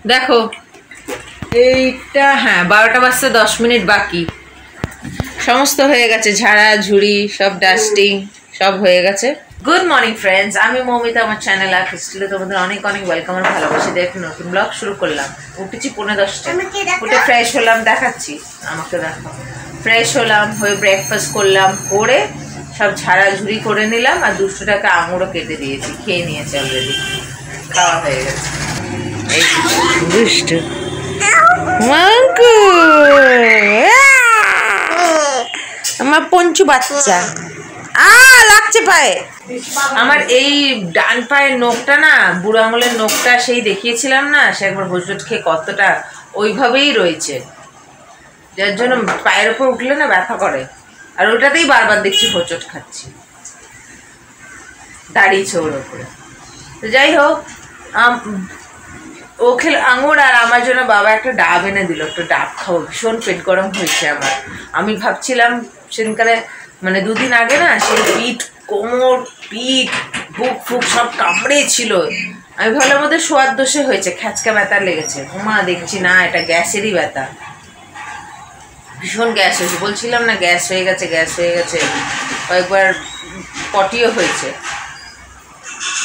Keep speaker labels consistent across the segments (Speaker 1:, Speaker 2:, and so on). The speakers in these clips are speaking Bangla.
Speaker 1: দেখো এইটা, হ্যাঁ 12টা বাজতে 10 মিনিট বাকি। সমস্ত হয়ে গেছে, ঝাড়া ঝুড়ি সব, ডাস্টিং সব হয়ে গেছে। গুড মর্নিং ফ্রেন্ডস, আমি মৌমিতা, আমার চ্যানেল আর ক্রিস্টালে তোমাদের অনেক অনেক ওয়েলকাম আর ভালোবাসি দিয়ে একটা নতুন ব্লগ শুরু করলাম। উঠেছি 10:45, উঠে ফ্রেশ হলাম, দেখাচ্ছি আমাকে দেখো। ফ্রেশ হলাম, হয়ে ব্রেকফাস্ট করলাম, করে সব ঝাড়াঝুড়ি করে নিলাম আর 200 টাকা আঙুরও কেটে দিয়েছি, খেয়ে নিয়েছে অলরেডি, খাওয়া হয়ে গেছে। এই দুষ্টু মাঙ্কু, আমার পঞ্চু বাচ্চা লাগছে পায়ে। আমার এই ডান পায়ের নখটা না, বুড়ো আঙুলের নখটা সেই দেখিয়েছিলাম না, সে একবার হোঁচট খেয়ে কতটা ওইভাবেই রয়েছে, যার জন্য পায়ের ওপর উঠলে না ব্যথা করে, আর ওটাতেই বারবার দেখছি হোঁচট খাচ্ছি, দাঁড়িয়েছে ওর ওপরে। তো যাই হোক, ও খেলে আঙুর, আর আমার জন্য বাবা একটা ডাব এনে দিল, একটা ডাব খাবো, ভীষণ পেট গরম হয়েছে আমার। আমি ভাবছিলাম সেদিনকারে, মানে 2 দিন আগে না, সেই পিঠ, কোমর, পিঠ, বুক ফুক সব কামড়ে ছিল। আমি ভাবলাম ওদের শোয়ার দোষে হয়েছে, খ্যাচকা ব্যথা লেগেছে। ওমা দেখছি না, এটা গ্যাসেরই ব্যথা, ভীষণ গ্যাস হয়েছে। বলছিলাম না গ্যাস হয়ে গেছে, গ্যাস হয়ে গেছে, কয়েকবার পটিও হয়েছে।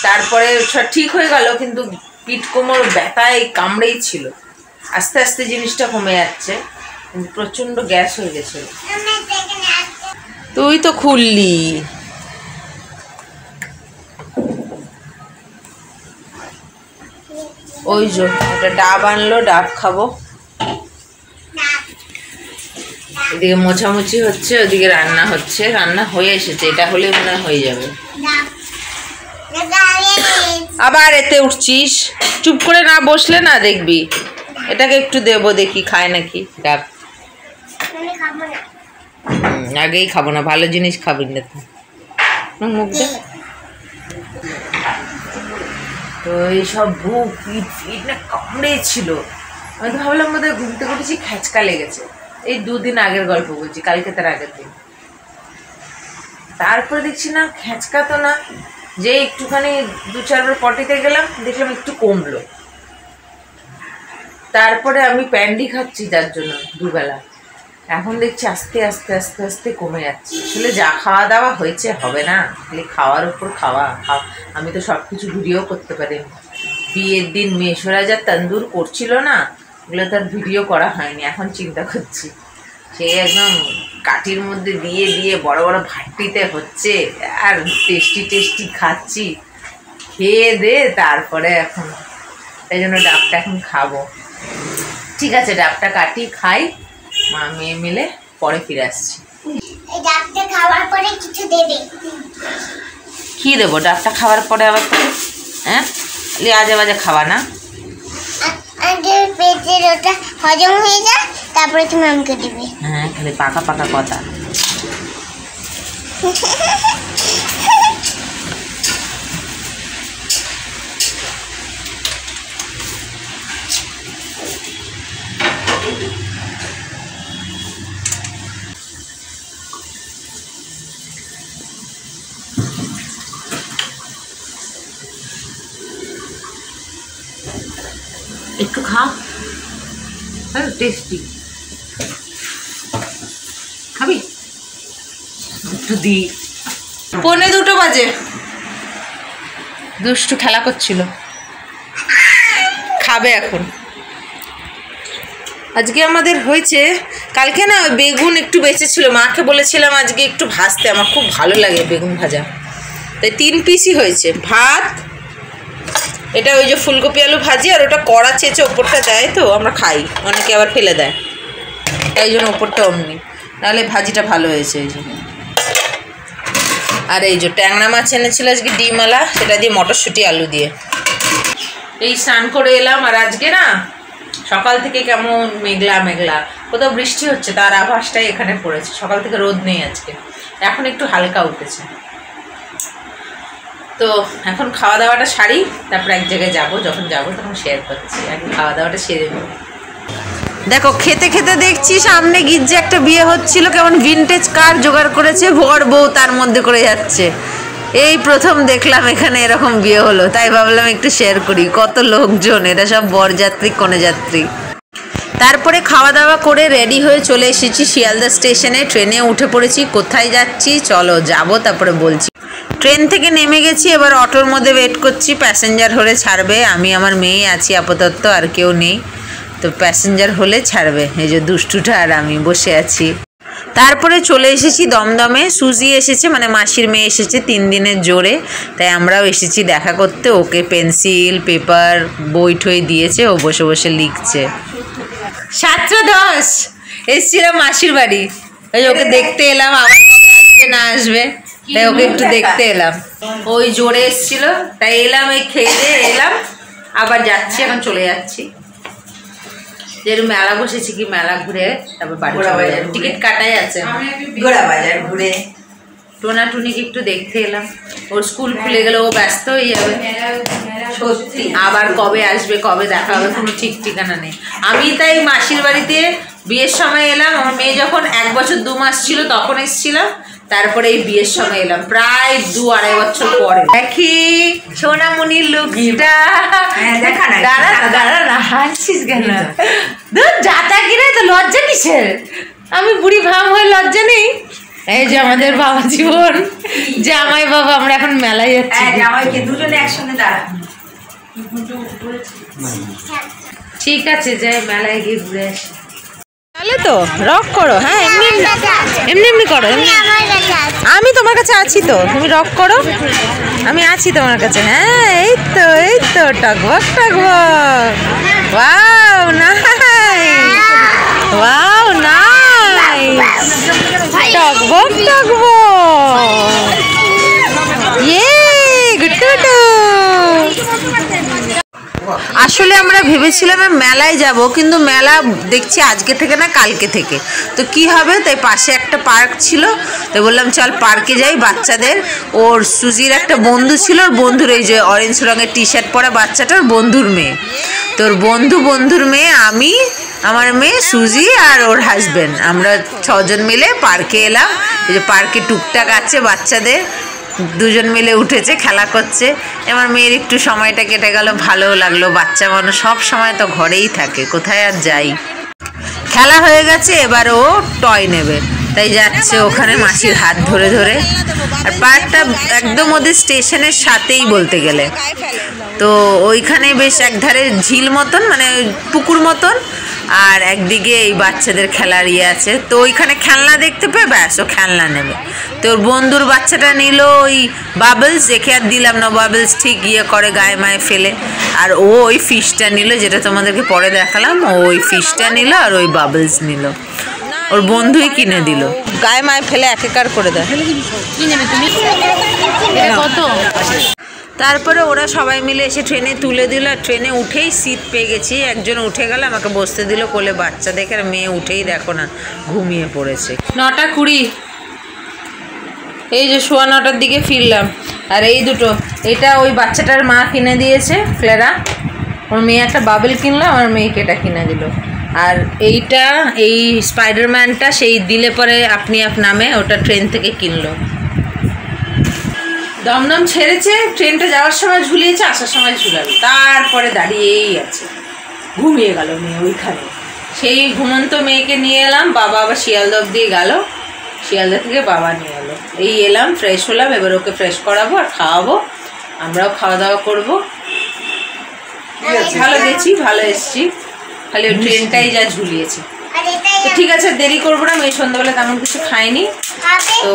Speaker 1: তারপরে সব ঠিক হয়ে গেল, কিন্তু পিঠ কোমর ব্যথায় কামড়েই ছিল। আস্তে আস্তে জিনিসটা কমে যাচ্ছে, কিন্তু প্রচণ্ড গ্যাস হয়ে গেছে। তুই তো খুললি, ওই যে একটা ডাব আনলো, ডাব খাবো। এদিকে মোছামুছি হচ্ছে, ওদিকে রান্না হচ্ছে, রান্না হয়ে এসেছে, এটা হলে মনে হয় হয়ে যাবে। আবার এতে উঠছিস, চুপ করে না বসলে না দেখবি। এটাকে একটু দেবো, দেখি খায় নাকি ডাব। আগেই খাবো না, ভালো জিনিস খাবি না মুখ দে। তো এইসব বুক পিঠ ফিট না কামড়ে ছিল। আমি তো ভাবলাম বোধ হয় ঘুমতে ঘুরেছি, খ্যাচকা লেগেছে। এই 2 দিন আগের গল্প বলছি, কালকে তার আগের দিন। তারপরে দেখছি না, খ্যাচকা তো না, যে একটুখানি 2-4 বার পটিতে গেলাম, দেখলাম একটু কমলো। তারপরে আমি প্যান্ডি খাচ্ছি, যার জন্য 2 বেলা। এখন দেখছি আস্তে আস্তে আস্তে আস্তে কমে যাচ্ছে। আসলে যা খাওয়া দাওয়া হয়েছে হবে না, খালি খাওয়ার উপর খাওয়া। আমি তো সব কিছু ভিডিও করতে পারি। বিয়ের দিন মেশোরা যা তন্দুর করছিল না, ওগুলো তার ভিডিও করা হয়নি। এখন চিন্তা করছি, সেই একদম কাঠির মধ্যে দিয়ে দিয়ে বড় বড় ভাটিতে হচ্ছে, আর টেস্টি টেস্টি খাচ্ছি। খেয়ে দে তারপরে এখন, তাই জন্য ডাবটা এখন খাবো। ঠিক আছে, ডাবটা কাটি, খাই, মা মেয়ে মিলে, পরে ফিরে আসছি।
Speaker 2: ডাবটা খাওয়ার পরে কিছু দেবে?
Speaker 1: কি দেবো ডাবটা খাওয়ার পরে আবার তোকে? হ্যাঁ, আজে বাজে খাওয়া না,
Speaker 2: আগে পেটের ওটা হজম হয়ে যায়, তারপরে তুমি আমাকে দেবে।
Speaker 1: হ্যাঁ, খালি পাকা পাকা কথা। একটু খা, হ্যাঁ টেস্টি, খাবি একটু দি। 1:45 বাজে, দুষ্টু খেলা করছিল, খাবে এখন। আজকে আমাদের হয়েছে, কালকে না বেগুন একটু বেঁচে ছিল, মাকে বলেছিলাম আজকে একটু ভাজতে, আমার খুব ভালো লাগে বেগুন ভাজা, তাই 3 পিসই হয়েছে। ভাত, এটা ওই যে ফুলকপি আলু ভাজি, আর ওটা কড়া চেঁচে ওপরটা দেয়, তো আমরা খাই, অনেকে আবার ফেলে দেয়, তাই জন্য ওপরটা অমনি, নাহলে ভাজিটা ভালো হয়েছে। এই যে, আর এই যে ট্যাংরা মাছ এনেছিল আজকে ডিমওয়ালা, সেটা দিয়ে মটরশুঁটি আলু দিয়ে। এই স্নান করে এলাম, আর আজকে না সকাল থেকে কেমন মেঘলা মেঘলা, কোথাও বৃষ্টি হচ্ছে তার আভাসটাই এখানে পড়েছে। সকাল থেকে রোদ নেই আজকে, এখন একটু হালকা উঠেছে। তো এখন খাওয়া দাওয়াটা সারি, তারপর এক জায়গায় যাবো, যখন যাবো তখন শেয়ার করছি। এখন খাওয়া দাওয়াটা সেরে নেব। দেখো খেতে খেতে দেখছি সামনে গির্জে একটা বিয়ে হচ্ছিল, কেমন ভিনটেজ কার জোগাড় করেছে, বর বউ তার মধ্যে করে যাচ্ছে। এই প্রথম দেখলাম এখানে এরকম বিয়ে হলো, তাই ভাবলাম একটু শেয়ার করি। কত লোকজন, এরা সব বরযাত্রী কনেযাত্রী। তারপরে খাওয়া দাওয়া করে রেডি হয়ে চলে এসেছি শিয়ালদা স্টেশনে, ট্রেনে উঠে পড়েছি। কোথায় যাচ্ছি চলো যাবো তারপরে বলছি। ট্রেন থেকে নেমে গেছি, এবার অটোর মধ্যে ওয়েট করছি, প্যাসেঞ্জার হলে ছাড়বে। আমি আমার মেয়ে আছি আপাতত, আর কেউ নেই, তো প্যাসেঞ্জার হলে ছাড়বে। এই যে দুষ্টুটা আর আমি বসে আছি। তারপরে চলে এসেছি দমদমে। সুজি এসেছে, মানে মাসির মেয়ে এসেছে 3 দিনের জোরে, তাই আমরাও এসেছি দেখা করতে। ওকে পেন্সিল পেপার বই ঠই দিয়েছে, ও বসে বসে লিখছে। 7:10 এসেছিলাম মাসির বাড়ি, ওই ওকে দেখতে এলাম, আবার কবে আসবে না আসবে, তাই ওকে একটু দেখতে এলাম। ওই জোরে এসেছিল, তাই এলাম, এই খেয়ে দিয়ে এলাম, আবার যাচ্ছি, এখন চলে যাচ্ছি। যেরকম মেলা বসেছি, কি মেলা ঘুরে তারপর বাড়ি চলে যাবো। টিকিট কাটাই আছে,
Speaker 3: ঘোড়া বাজার ঘুরে
Speaker 1: টোনাটুনিকে একটু দেখতে এলাম। ওর স্কুল খুলে গেলে ও ব্যস্ত হয়ে যাবে,
Speaker 3: সত্যি।
Speaker 1: আবার কবে আসবে কবে দেখা হবে কোনো ঠিক ঠিকানা নেই। আমি তাই মাসির বাড়িতে বিয়ের সময় এলাম, আমার মেয়ে যখন 1 বছর 2 মাস ছিল তখন এসেছিলাম, তারপরে এই বিয়ের সময় এলাম প্রায় 2-2.5 বছর পরে। দেখি সোনামণির লুকটা, দাঁড়া না, হাসছিস কেন? যাতা কিরে, তো লজ্জা কিসের? আমি বুড়ি ভাম হয়ে লজ্জা নেই। এই যে আমাদের বাবা জীবন, জামাই বাবা, আমরা এখন মেলায় যাচ্ছি।
Speaker 3: জামাইকে দুজনে একসঙ্গে দাঁড়া।
Speaker 1: ঠিক আছে, যাই মেলায় গিয়ে ঘুরে আসি। তাহলে তো রক করো, হ্যাঁ এমনি এমনি করো, এমনি। আমি তোমার কাছে আছি তো, তুমি রক করো, আমি আছি তোমার কাছে। হ্যাঁ এই তো টকবক টকবক। ওয়াও নাইস, ওয়াও নাইস, টকবক টকবক। ইয়ে গুড গুড। আসলে আমরা ভেবেছিলাম মেলায় যাব, কিন্তু মেলা দেখছি আজকে থেকে না কালকে থেকে, তো কি হবে, তাই পাশে একটা পার্ক ছিল, তো বললাম চল পার্কে যাই। বাচ্চাদের, ওর সুজির একটা বন্ধু ছিল, ওর বন্ধুর এই যে অরেঞ্জ রঙের টি-শার্ট পরা বাচ্চাটার বন্ধুর মেয়ে, তোর বন্ধুর মেয়ে, আমি, আমার মেয়ে সুজি আর ওর হাজব্যান্ড, আমরা 6 জন মিলে পার্কে এলাম। এই যে পার্কে টুকটাক আছে বাচ্চাদের, 2 জন মিলে উঠেছে, খেলা করছে। আমার মেয়ের একটু সময়টা কেটে গেল, ভালোও লাগলো। বাচ্চা মানুষ সব সময় তো ঘরেই থাকে, কোথায় আর যাই। খেলা হয়ে গেছে, এবার ও টয় নেবে, তাই যাচ্ছে ওখানে মাসির হাত ধরে ধরে। আর পার্কটা একদম ওদের স্টেশনের সাথেই বলতে গেলে, তো ওইখানে বেশ একধারে ঝিল মতন, মানে পুকুর মতন, আর একদিকে এই বাচ্চাদের খেলার ইয়ে আছে। তো ওইখানে খেলনা দেখতে পেয়ে ব্যাস ও খেলনা নেবে। তো ওর বন্ধুর বাচ্চাটা নিল ওই বাবলস, দেখে আর দিলাম না, বাবলস ঠিক ইয়ে করে গায়ে মায়ে ফেলে। আর ও ওই ফিশটা নিল, যেটা তোমাদেরকে পরে দেখালাম, ও ওই ফিশটা নিল আর ওই বাবলস নিল, ওর বন্ধুই কিনে দিল। গায়ে মায়ে ফেলে একাকার করে দেয়। কি নেবে তুমি? কত? তারপরে ওরা সবাই মিলে এসে ট্রেনে তুলে দিল, আর ট্রেনে উঠেই সিট পেয়ে গেছি। একজন উঠে গেল, আমাকে বসতে দিল কোলে, বাচ্চা দেখে। আর মেয়ে উঠেই দেখো না ঘুমিয়ে পড়েছে। 9:20, এই যে 9:15 দিকে ফিরলাম। আর এই দুটো, এটা ওই বাচ্চাটার মা কিনে দিয়েছে, ক্লেরা। ওর মেয়ে একটা বাবেল কিনলো, আমার মেয়েকে এটা কিনে দিল। আর এইটা, এই স্পাইডারম্যানটা সেই দিলে পরে আপনি নামে, ওটা ট্রেন থেকে কিনলো। দমদম ছেড়েছে, ট্রেনটা যাওয়ার সময় ঝুলিয়েছে, আসার সময় ঝুলালো, তারপরে দাঁড়িয়েই আছে। ঘুমিয়ে গেল মেয়ে ওইখানে। সেই ঘুমন্ত মেয়েকে নিয়ে এলাম, বাবা আবার শিয়ালদা অব্দি গেল, শিয়ালদা থেকে বাবা নিয়ে এলো। এই এলাম, ফ্রেশ হলাম, এবার ওকে ফ্রেশ করাবো আর খাওয়াবো, আমরাও খাওয়া দাওয়া করবো। ভালো গেছি, ভালো এসছি, খালি ওই ট্রেনটাই যা ঝুলিয়েছে। তো ঠিক আছে, দেরি করবো না, মেয়ে সন্ধ্যাবেলা তেমন কিছু খাইনি। তো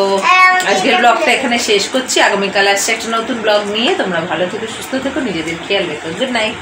Speaker 1: আজকের ব্লগটা এখানে শেষ করছি, আগামীকাল আসছে একটা নতুন ব্লগ নিয়ে। তোমরা ভালো থেকো, সুস্থ থেকো, নিজেদের খেয়াল রেখো। Good night.